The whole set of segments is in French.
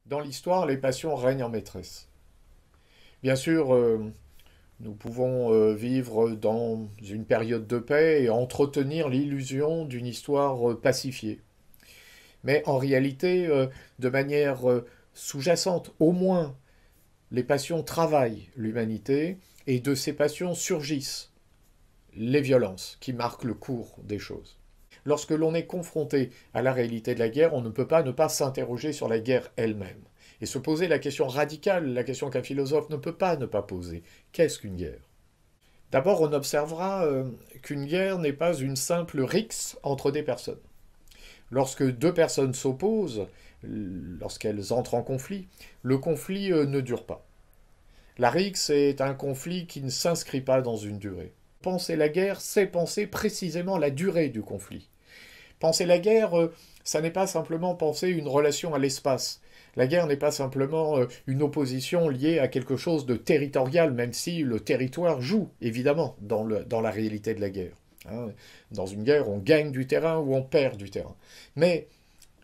Dans l'histoire, les passions règnent en maîtresse. Bien sûr, nous pouvons vivre dans une période de paix et entretenir l'illusion d'une histoire pacifiée. Mais en réalité, de manière sous-jacente, au moins, les passions travaillent l'humanité et de ces passions surgissent les violences qui marquent le cours des choses. Lorsque l'on est confronté à la réalité de la guerre, on ne peut pas ne pas s'interroger sur la guerre elle-même et se poser la question radicale, la question qu'un philosophe ne peut pas ne pas poser. Qu'est-ce qu'une guerre? D'abord, on observera qu'une guerre n'est pas une simple rixe entre des personnes. Lorsque deux personnes s'opposent, lorsqu'elles entrent en conflit, le conflit ne dure pas. La rixe est un conflit qui ne s'inscrit pas dans une durée. Penser la guerre, c'est penser précisément la durée du conflit. Penser la guerre, ça n'est pas simplement penser une relation à l'espace. La guerre n'est pas simplement une opposition liée à quelque chose de territorial, même si le territoire joue, évidemment, dans la réalité de la guerre. Hein. Dans une guerre, on gagne du terrain ou on perd du terrain. Mais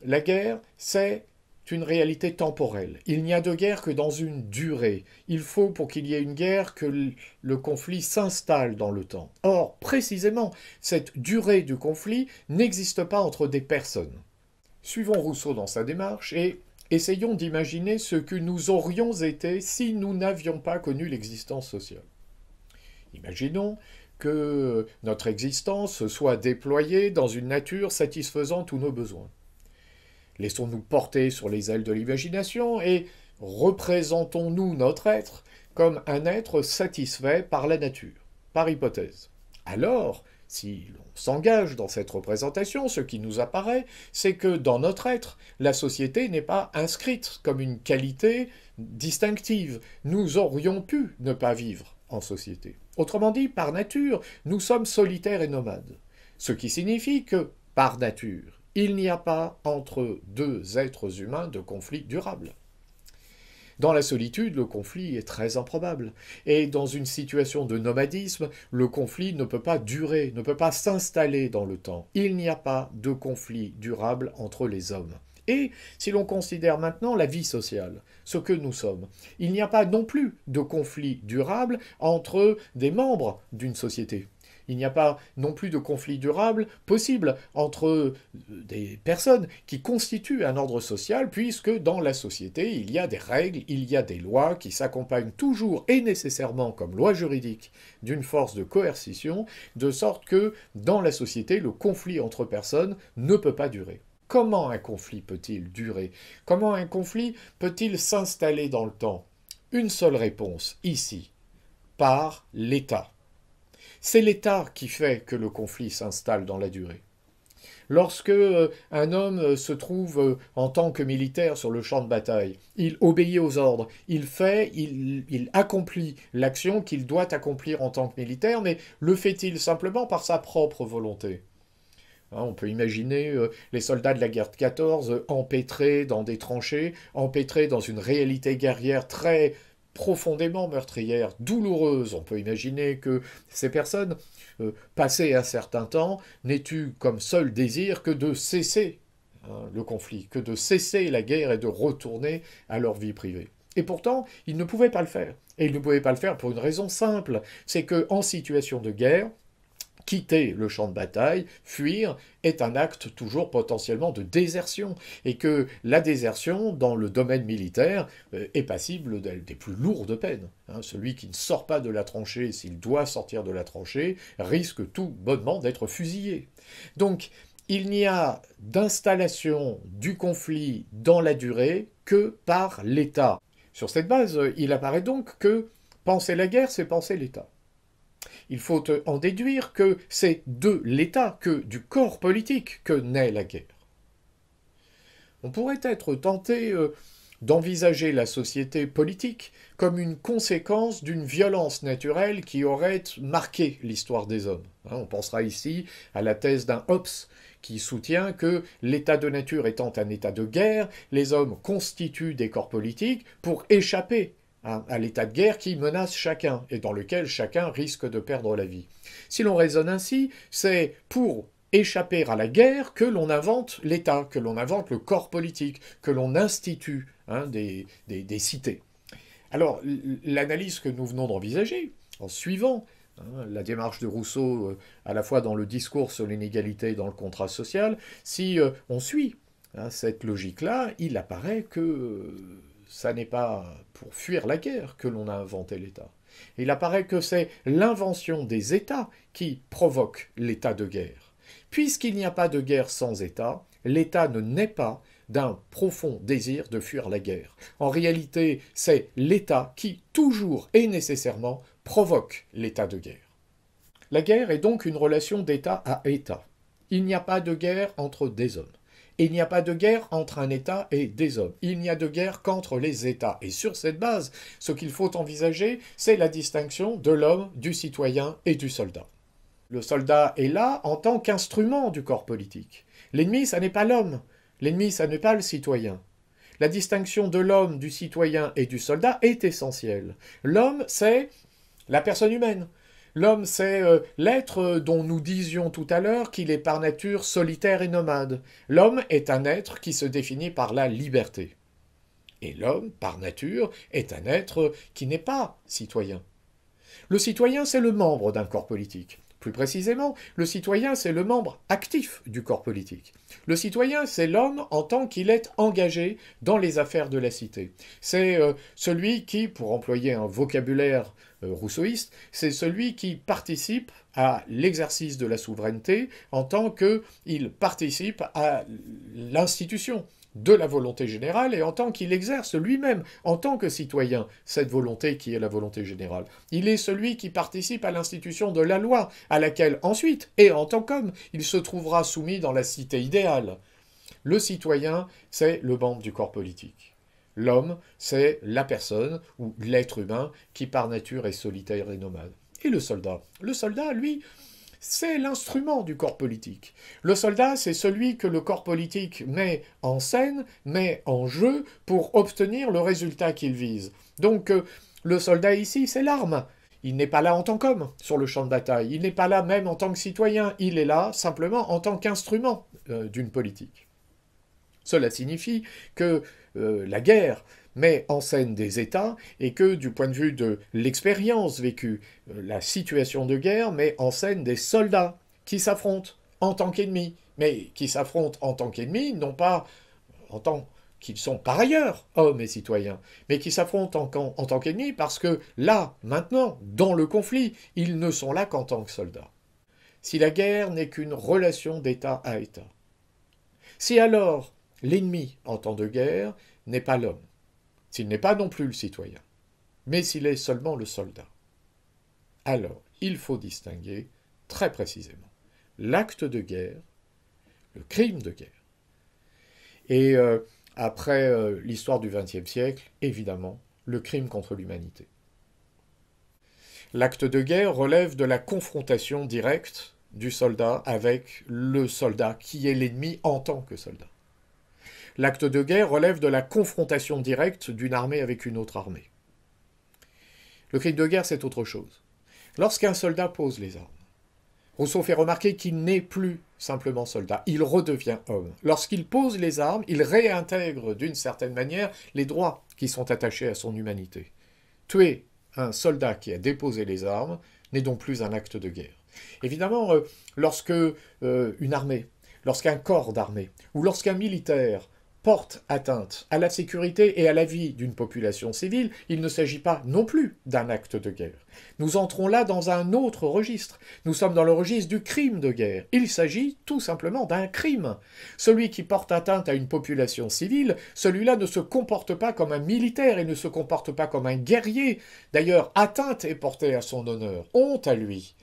la guerre, c'est une réalité temporelle. Il n'y a de guerre que dans une durée. Il faut, pour qu'il y ait une guerre, que le conflit s'installe dans le temps. Or, précisément, cette durée du conflit n'existe pas entre des personnes. Suivons Rousseau dans sa démarche et essayons d'imaginer ce que nous aurions été si nous n'avions pas connu l'existence sociale. Imaginons que notre existence soit déployée dans une nature satisfaisant tous nos besoins. Laissons-nous porter sur les ailes de l'imagination et représentons-nous notre être comme un être satisfait par la nature, par hypothèse. Alors, si l'on s'engage dans cette représentation, ce qui nous apparaît, c'est que dans notre être, la société n'est pas inscrite comme une qualité distinctive. Nous aurions pu ne pas vivre en société. Autrement dit, par nature, nous sommes solitaires et nomades. Ce qui signifie que, par nature, il n'y a pas entre deux êtres humains de conflit durable. Dans la solitude, le conflit est très improbable. Et dans une situation de nomadisme, le conflit ne peut pas durer, ne peut pas s'installer dans le temps. Il n'y a pas de conflit durable entre les hommes. Et si l'on considère maintenant la vie sociale, ce que nous sommes, il n'y a pas non plus de conflit durable entre des membres d'une société. Il n'y a pas non plus de conflit durable possible entre des personnes qui constituent un ordre social, puisque dans la société, il y a des règles, il y a des lois qui s'accompagnent toujours et nécessairement comme loi juridique d'une force de coercition, de sorte que dans la société, le conflit entre personnes ne peut pas durer. Comment un conflit peut-il durer? Comment un conflit peut-il s'installer dans le temps? Une seule réponse, ici, par l'État. C'est l'État qui fait que le conflit s'installe dans la durée. Lorsque un homme se trouve en tant que militaire sur le champ de bataille, il obéit aux ordres, il accomplit l'action qu'il doit accomplir en tant que militaire, mais le fait-il simplement par sa propre volonté? On peut imaginer les soldats de la guerre de 14 empêtrés dans des tranchées, empêtrés dans une réalité guerrière très profondément meurtrière, douloureuse. On peut imaginer que ces personnes, passé un certain temps, n'aient eu comme seul désir que de cesser le conflit, que de cesser la guerre et de retourner à leur vie privée. Et pourtant, ils ne pouvaient pas le faire. Et ils ne pouvaient pas le faire pour une raison simple, c'est qu'en situation de guerre, quitter le champ de bataille, fuir, est un acte toujours potentiellement de désertion, et que la désertion, dans le domaine militaire, est passible des plus lourdes peines. Celui qui ne sort pas de la tranchée, s'il doit sortir de la tranchée, risque tout bonnement d'être fusillé. Donc, il n'y a d'installation du conflit dans la durée que par l'État. Sur cette base, il apparaît donc que penser la guerre, c'est penser l'État. Il faut en déduire que c'est de l'État, que du corps politique, que naît la guerre. On pourrait être tenté d'envisager la société politique comme une conséquence d'une violence naturelle qui aurait marqué l'histoire des hommes. On pensera ici à la thèse d'un Hobbes qui soutient que l'état de nature étant un état de guerre, les hommes constituent des corps politiques pour échapper à l'état de guerre qui menace chacun et dans lequel chacun risque de perdre la vie. Si l'on raisonne ainsi, c'est pour échapper à la guerre que l'on invente l'État, que l'on invente le corps politique, que l'on institue des cités. Alors, l'analyse que nous venons d'envisager, en suivant la démarche de Rousseau, à la fois dans le discours sur l'inégalité et dans le contrat social, si on suit cette logique-là, il apparaît que ça n'est pas pour fuir la guerre que l'on a inventé l'État. Il apparaît que c'est l'invention des États qui provoque l'état de guerre. Puisqu'il n'y a pas de guerre sans État, l'État ne naît pas d'un profond désir de fuir la guerre. En réalité, c'est l'État qui, toujours et nécessairement, provoque l'état de guerre. La guerre est donc une relation d'État à État. Il n'y a pas de guerre entre des hommes. Il n'y a pas de guerre entre un État et des hommes. Il n'y a de guerre qu'entre les États. Et sur cette base, ce qu'il faut envisager, c'est la distinction de l'homme, du citoyen et du soldat. Le soldat est là en tant qu'instrument du corps politique. L'ennemi, ça n'est pas l'homme. L'ennemi, ça n'est pas le citoyen. La distinction de l'homme, du citoyen et du soldat est essentielle. L'homme, c'est la personne humaine. L'homme, c'est l'être dont nous disions tout à l'heure qu'il est par nature solitaire et nomade. L'homme est un être qui se définit par la liberté. Et l'homme, par nature, est un être qui n'est pas citoyen. Le citoyen, c'est le membre d'un corps politique. Plus précisément, le citoyen, c'est le membre actif du corps politique. Le citoyen, c'est l'homme en tant qu'il est engagé dans les affaires de la cité. C'est celui qui, pour employer un vocabulaire rousseauiste, c'est celui qui participe à l'exercice de la souveraineté en tant qu'il participe à l'institution de la volonté générale et en tant qu'il exerce lui-même, en tant que citoyen, cette volonté qui est la volonté générale. Il est celui qui participe à l'institution de la loi, à laquelle ensuite, et en tant qu'homme, il se trouvera soumis dans la cité idéale. Le citoyen, c'est le membre du corps politique. L'homme, c'est la personne, ou l'être humain, qui par nature est solitaire et nomade. Et le soldat, lui, c'est l'instrument du corps politique. Le soldat, c'est celui que le corps politique met en scène, met en jeu pour obtenir le résultat qu'il vise. Donc, le soldat ici, c'est l'arme. Il n'est pas là en tant qu'homme sur le champ de bataille. Il n'est pas là même en tant que citoyen. Il est là simplement en tant qu'instrument d'une politique. Cela signifie que la guerre met en scène des États et que, du point de vue de l'expérience vécue, la situation de guerre met en scène des soldats qui s'affrontent en tant qu'ennemis, mais qui s'affrontent en tant qu'ennemis, non pas en tant qu'ils sont par ailleurs hommes et citoyens, mais qui s'affrontent en tant qu'ennemis parce que là, maintenant, dans le conflit, ils ne sont là qu'en tant que soldats. Si la guerre n'est qu'une relation d'État à État, si alors l'ennemi en temps de guerre n'est pas l'homme, s'il n'est pas non plus le citoyen, mais s'il est seulement le soldat, alors il faut distinguer très précisément l'acte de guerre, le crime de guerre. Et après l'histoire du XXe siècle, évidemment, le crime contre l'humanité. L'acte de guerre relève de la confrontation directe du soldat avec le soldat qui est l'ennemi en tant que soldat. L'acte de guerre relève de la confrontation directe d'une armée avec une autre armée. Le crime de guerre, c'est autre chose. Lorsqu'un soldat pose les armes, Rousseau fait remarquer qu'il n'est plus simplement soldat, il redevient homme. Lorsqu'il pose les armes, il réintègre d'une certaine manière les droits qui sont attachés à son humanité. Tuer un soldat qui a déposé les armes n'est donc plus un acte de guerre. Évidemment, lorsque une armée, lorsqu'un corps d'armée, ou lorsqu'un militaire porte atteinte à la sécurité et à la vie d'une population civile, il ne s'agit pas non plus d'un acte de guerre. Nous entrons là dans un autre registre. Nous sommes dans le registre du crime de guerre. Il s'agit tout simplement d'un crime. Celui qui porte atteinte à une population civile, celui-là ne se comporte pas comme un militaire et ne se comporte pas comme un guerrier. D'ailleurs, atteinte est portée à son honneur. Honte à lui.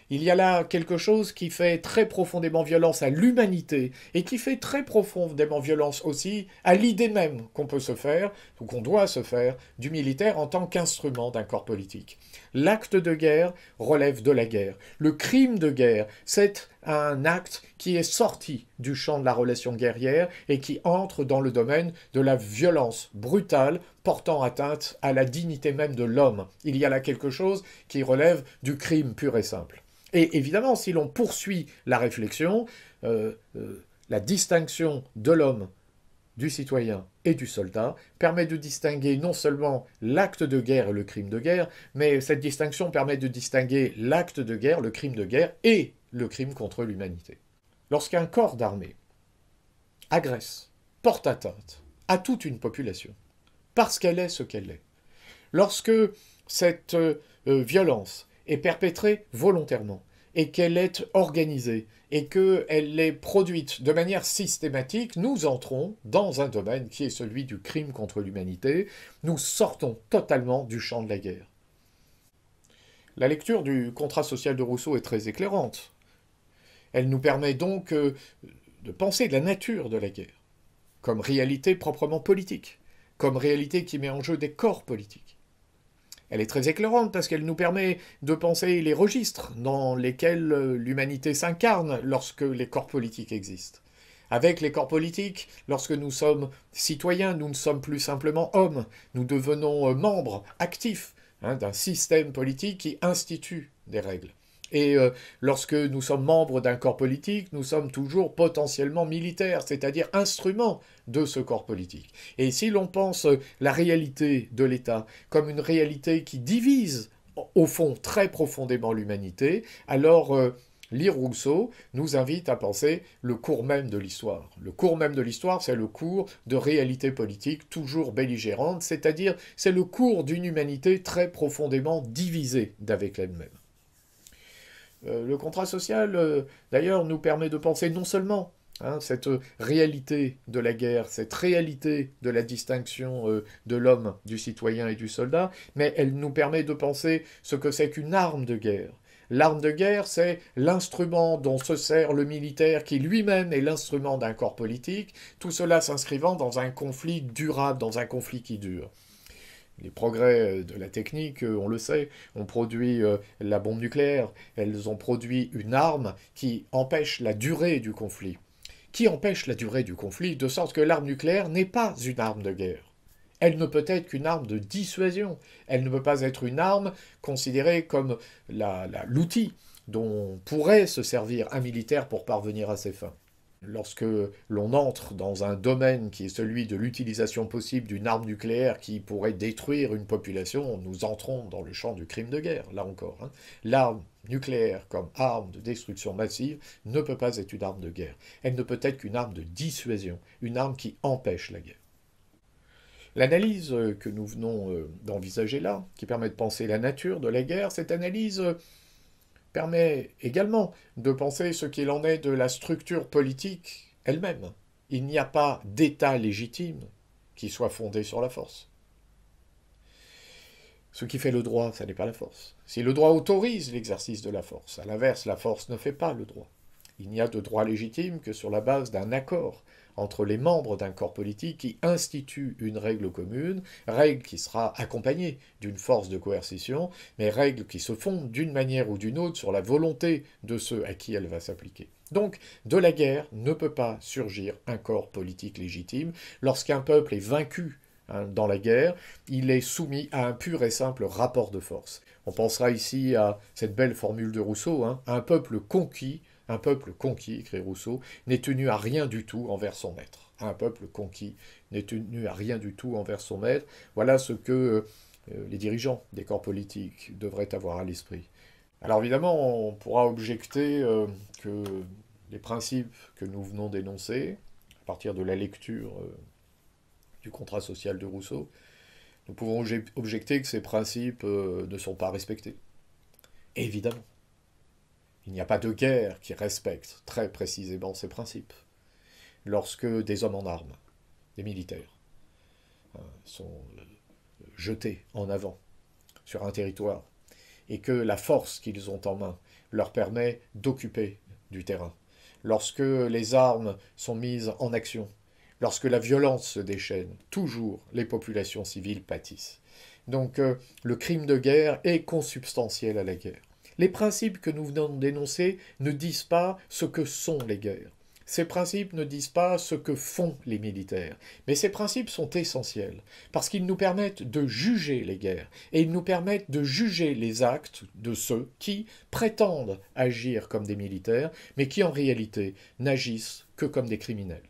Il y a là quelque chose qui fait très profondément violence à l'humanité et qui fait très profondément violence aussi à l'idée même qu'on peut se faire, ou qu'on doit se faire, du militaire en tant qu'instrument d'un corps politique. L'acte de guerre relève de la guerre. Le crime de guerre, c'est un acte qui est sorti du champ de la relation guerrière et qui entre dans le domaine de la violence brutale portant atteinte à la dignité même de l'homme. Il y a là quelque chose qui relève du crime pur et simple. Et évidemment, si l'on poursuit la réflexion, la distinction de l'homme, du citoyen et du soldat permet de distinguer non seulement l'acte de guerre et le crime de guerre, mais cette distinction permet de distinguer l'acte de guerre, le crime de guerre et le crime contre l'humanité. Lorsqu'un corps d'armée agresse, porte atteinte à toute une population, parce qu'elle est ce qu'elle est, lorsque cette violence est perpétrée volontairement et qu'elle est organisée et qu'elle est produite de manière systématique, nous entrons dans un domaine qui est celui du crime contre l'humanité. Nous sortons totalement du champ de la guerre. La lecture du contrat social de Rousseau est très éclairante. Elle nous permet donc de penser de la nature de la guerre comme réalité proprement politique, comme réalité qui met en jeu des corps politiques. Elle est très éclairante parce qu'elle nous permet de penser les registres dans lesquels l'humanité s'incarne lorsque les corps politiques existent. Avec les corps politiques, lorsque nous sommes citoyens, nous ne sommes plus simplement hommes, nous devenons membres actifs d'un système politique qui institue des règles. Et lorsque nous sommes membres d'un corps politique, nous sommes toujours potentiellement militaires, c'est-à-dire instruments de ce corps politique. Et si l'on pense la réalité de l'État comme une réalité qui divise au fond très profondément l'humanité, alors lire Rousseau nous invite à penser le cours même de l'histoire. Le cours même de l'histoire, c'est le cours de réalité politique toujours belligérante, c'est-à-dire c'est le cours d'une humanité très profondément divisée d'avec elle-même. Le contrat social, d'ailleurs, nous permet de penser non seulement cette réalité de la guerre, cette réalité de la distinction de l'homme, du citoyen et du soldat, mais elle nous permet de penser ce que c'est qu'une arme de guerre. L'arme de guerre, c'est l'instrument dont se sert le militaire qui lui-même est l'instrument d'un corps politique, tout cela s'inscrivant dans un conflit durable, dans un conflit qui dure. Les progrès de la technique, on le sait, ont produit la bombe nucléaire, elles ont produit une arme qui empêche la durée du conflit. Qui empêche la durée du conflit, de sorte que l'arme nucléaire n'est pas une arme de guerre. Elle ne peut être qu'une arme de dissuasion. Elle ne peut pas être une arme considérée comme l'outil dont pourrait se servir un militaire pour parvenir à ses fins. Lorsque l'on entre dans un domaine qui est celui de l'utilisation possible d'une arme nucléaire qui pourrait détruire une population, nous entrons dans le champ du crime de guerre, là encore. L'arme nucléaire comme arme de destruction massive ne peut pas être une arme de guerre. Elle ne peut être qu'une arme de dissuasion, une arme qui empêche la guerre. L'analyse que nous venons d'envisager là, qui permet de penser la nature de la guerre, cette analyse permet également de penser ce qu'il en est de la structure politique elle-même. Il n'y a pas d'État légitime qui soit fondé sur la force. Ce qui fait le droit, ça n'est pas la force. Si le droit autorise l'exercice de la force, à l'inverse, la force ne fait pas le droit. Il n'y a de droit légitime que sur la base d'un accord entre les membres d'un corps politique qui institue une règle commune, règle qui sera accompagnée d'une force de coercition, mais règle qui se fonde d'une manière ou d'une autre sur la volonté de ceux à qui elle va s'appliquer. Donc, de la guerre ne peut pas surgir un corps politique légitime. Lorsqu'un peuple est vaincu dans la guerre, il est soumis à un pur et simple rapport de force. On pensera ici à cette belle formule de Rousseau, un peuple conquis, écrit Rousseau, n'est tenu à rien du tout envers son maître. Un peuple conquis n'est tenu à rien du tout envers son maître. Voilà ce que les dirigeants des corps politiques devraient avoir à l'esprit. Alors évidemment, on pourra objecter que les principes que nous venons d'énoncer, à partir de la lecture du contrat social de Rousseau, nous pouvons objecter que ces principes ne sont pas respectés. Évidemment. Il n'y a pas de guerre qui respecte très précisément ces principes. Lorsque des hommes en armes, des militaires, sont jetés en avant sur un territoire, et que la force qu'ils ont en main leur permet d'occuper du terrain, lorsque les armes sont mises en action, lorsque la violence se déchaîne, toujours les populations civiles pâtissent. Donc le crime de guerre est consubstantiel à la guerre. Les principes que nous venons de dénoncer ne disent pas ce que sont les guerres. Ces principes ne disent pas ce que font les militaires, mais ces principes sont essentiels, parce qu'ils nous permettent de juger les guerres, et ils nous permettent de juger les actes de ceux qui prétendent agir comme des militaires, mais qui en réalité n'agissent que comme des criminels.